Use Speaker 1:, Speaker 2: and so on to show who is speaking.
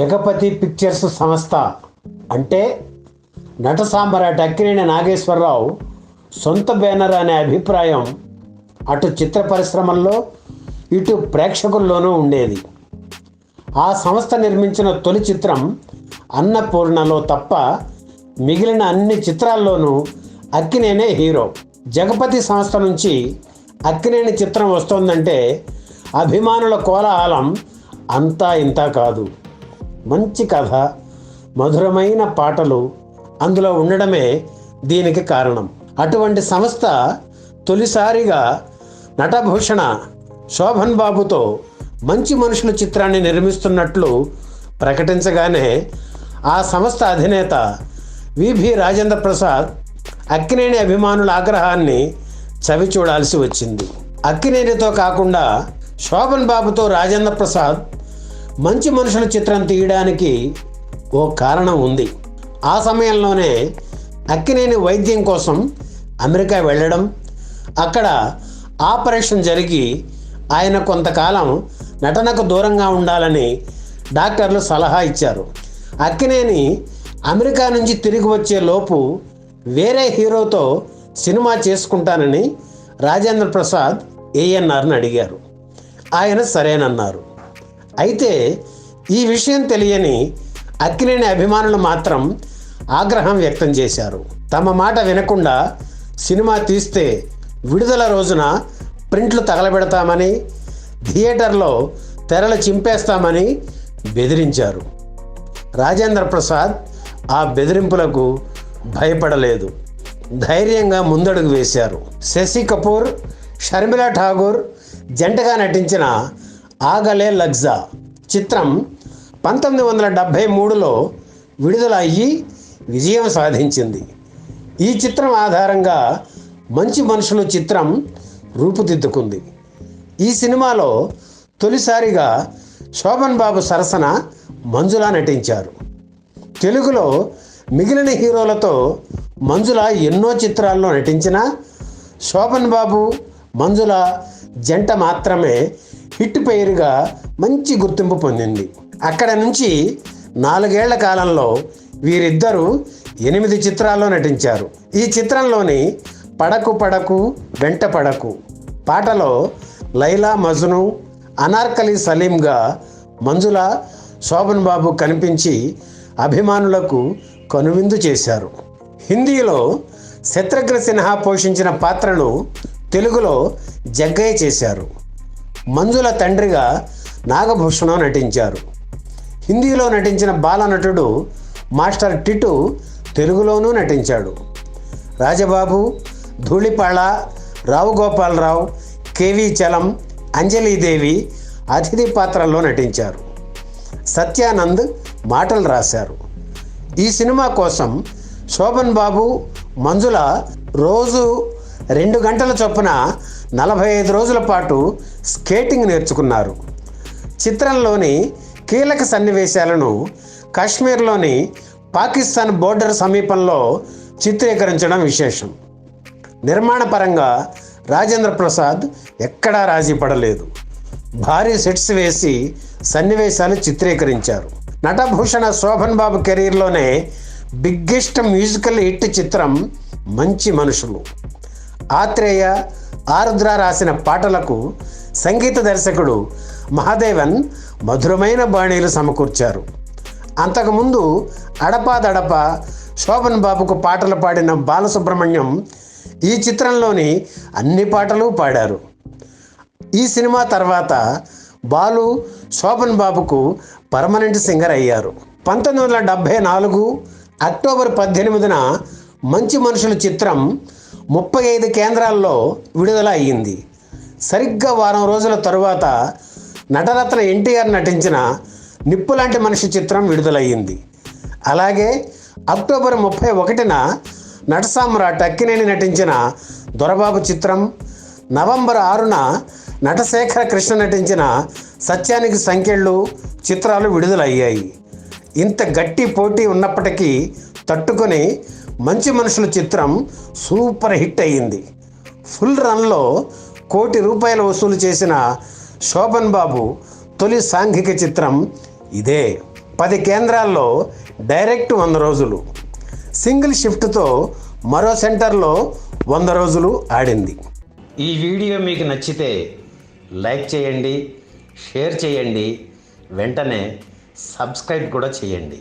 Speaker 1: Jagapathi pictures సంస్థ అంటే నట సామ్రాట్ అక్కినేని నాగేశ్వరరావు సొంత బ్యానర్ అనే అభిప్రాయం అటు చిత్ర పరిశ్రమల్లో ఇటు ప్రేక్షకుల్లోనూ ఉండేది. ఆ సంస్థ నిర్మించిన తొలి చిత్రం అన్నపూర్ణలో తప్ప మిగిలిన అన్ని చిత్రాల్లోనూ అక్కినేనే హీరో. జగపతి సంస్థ నుంచి అక్కినేని చిత్రం వస్తోందంటే అభిమానుల కోలాహలం అంతా ఇంతా కాదు. మంచి కథ, మధురమైన పాటలు అందులో ఉండడమే దీనికి కారణం. అటువంటి సంస్థ తొలిసారిగా నటభూషణ శోభన్ బాబుతో మంచి మనుషులు చిత్రాన్ని నిర్మిస్తున్నట్లు ప్రకటించగానే ఆ సంస్థ అధినేత విభి రాజేంద్ర ప్రసాద్ అక్కినేని అభిమానుల ఆగ్రహాన్ని చవి చూడాల్సి వచ్చింది. అక్కినేనితో కాకుండా శోభన్ బాబుతో రాజేంద్ర ప్రసాద్ మంచి మనుషుల చిత్రం తీయడానికి ఓ కారణం ఉంది. ఆ సమయంలోనే అక్కినేని వైద్యం కోసం అమెరికా వెళ్ళడం, అక్కడ ఆపరేషన్ జరిగి ఆయన కొంతకాలం నటనకు దూరంగా ఉండాలని డాక్టర్లు సలహా ఇచ్చారు. అక్కినేని అమెరికా నుంచి తిరిగి వచ్చే లోపు వేరే హీరోతో సినిమా చేసుకుంటానని రాజేంద్ర ప్రసాద్ ఏఎన్ఆర్ని అడిగారు. ఆయన సరేనన్నారు. అయితే ఈ విషయం తెలియని అక్కినేని అభిమానులు మాత్రం ఆగ్రహం వ్యక్తం చేశారు. తమ మాట వినకుండా సినిమా తీస్తే విడుదల రోజున ప్రింట్లు తగలబెడతామని, థియేటర్లో తెరలు చింపేస్తామని బెదిరించారు. రాజేంద్ర ప్రసాద్ ఆ బెదిరింపులకు భయపడలేదు. ధైర్యంగా ముందడుగు వేశారు. శశి కపూర్, షర్మిలా ఠాగూర్ జంటగా నటించిన ఆగలే లగ్జా చిత్రం 1973లో విడుదల అయ్యి విజయం సాధించింది. ఈ చిత్రం ఆధారంగా మంచి మనుషులు చిత్రం రూపుదిద్దుకుంది. ఈ సినిమాలో తొలిసారిగా శోభన్ బాబు సరసన మంజుల నటించారు. తెలుగులో మిగిలిన హీరోలతో మంజుల ఎన్నో చిత్రాల్లో నటించినా శోభన్ బాబు మంజుల జంట మాత్రమే హిట్ పేరుగా మంచి గుర్తింపు పొందింది. అక్కడ నుంచి 4 ఏళ్ల కాలంలో వీరిద్దరూ 8 చిత్రాల్లో నటించారు. ఈ చిత్రంలోని పడకు పడకు వెంట పడకు పాటలో లైలా మజ్ను, అనార్కలి సలీంగా మంజుల, శోభన్ బాబు కనిపించి అభిమానులకు కనువిందు చేశారు. హిందీలో శత్రుఘ్న సిన్హా పోషించిన పాత్రను తెలుగులో జగ్గయ్య చేశారు. మంజుల తండ్రిగా నాగభూషణం నటించారు. హిందీలో నటించిన బాలనటుడు మాస్టర్ టిటు తెలుగులోనూ నటించాడు. రాజబాబు, ధూళిపాళ, రావు గోపాలరావు, కేవి చలం, అంజలీదేవి అతిథి పాత్రల్లో నటించారు. సత్యానంద్ మాటలు రాశారు. ఈ సినిమా కోసం శోభన్ బాబు, మంజుల రోజు 2 గంటల చొప్పున 45 రోజుల పాటు స్కేటింగ్ నేర్చుకున్నారు. చిత్రంలోని కీలక సన్నివేశాలను కాశ్మీర్లోని పాకిస్తాన్ బోర్డర్ సమీపంలో చిత్రీకరించడం విశేషం. నిర్మాణ పరంగా రాజేంద్ర ప్రసాద్ ఎక్కడా రాజీ పడలేదు. భారీ సెట్స్ వేసి సన్నివేశాలు చిత్రీకరించారు. నటభూషణ శోభన్ బాబు కెరీర్లోనే బిగ్గెస్ట్ మ్యూజికల్ హిట్ చిత్రం మంచి మనుషులు. ఆత్రేయ, ఆరుద్ర రాసిన పాటలకు సంగీత దర్శకుడు మహాదేవన్ మధురమైన బాణీలు సమకూర్చారు. అంతకుముందు అడపాదడప శోభన్ బాబుకు పాటలు పాడిన బాలసుబ్రహ్మణ్యం ఈ చిత్రంలోని అన్ని పాటలు పాడారు. ఈ సినిమా తర్వాత బాలు శోభన్ బాబుకు పర్మనెంట్ సింగర్ అయ్యారు. 1974 అక్టోబర్ 18న మంచి మనుషులు చిత్రం 35 కేంద్రాల్లో విడుదల అయ్యింది. సరిగ్గా వారం రోజుల తరువాత నటరత్న ఎన్టీఆర్ నటించిన నిప్పులాంటి మనిషి చిత్రం విడుదలయ్యింది. అలాగే అక్టోబర్ 31న నట సామ్రాట్ అక్కినేని నటించిన దొరబాబు చిత్రం, నవంబర్ 6న నటశేఖర కృష్ణ నటించిన సత్యానికి సంకెళ్ళు చిత్రాలు విడుదలయ్యాయి. ఇంత గట్టి పోటీ ఉన్నప్పటికీ తట్టుకొని మంచి మనుషుల చిత్రం సూపర్ హిట్ అయ్యింది. ఫుల్ రన్లో ₹1 కోటి వసూలు చేసిన శోభన్ బాబు తొలి సాంఘిక చిత్రం ఇదే. 10 కేంద్రాల్లో డైరెక్ట్ 100 రోజులు, సింగిల్ షిఫ్ట్తో మరో సెంటర్లో 100 రోజులు ఆడింది. ఈ వీడియో మీకు నచ్చితే లైక్ చేయండి, షేర్ చేయండి, వెంటనే సబ్స్క్రైబ్ కూడా చేయండి.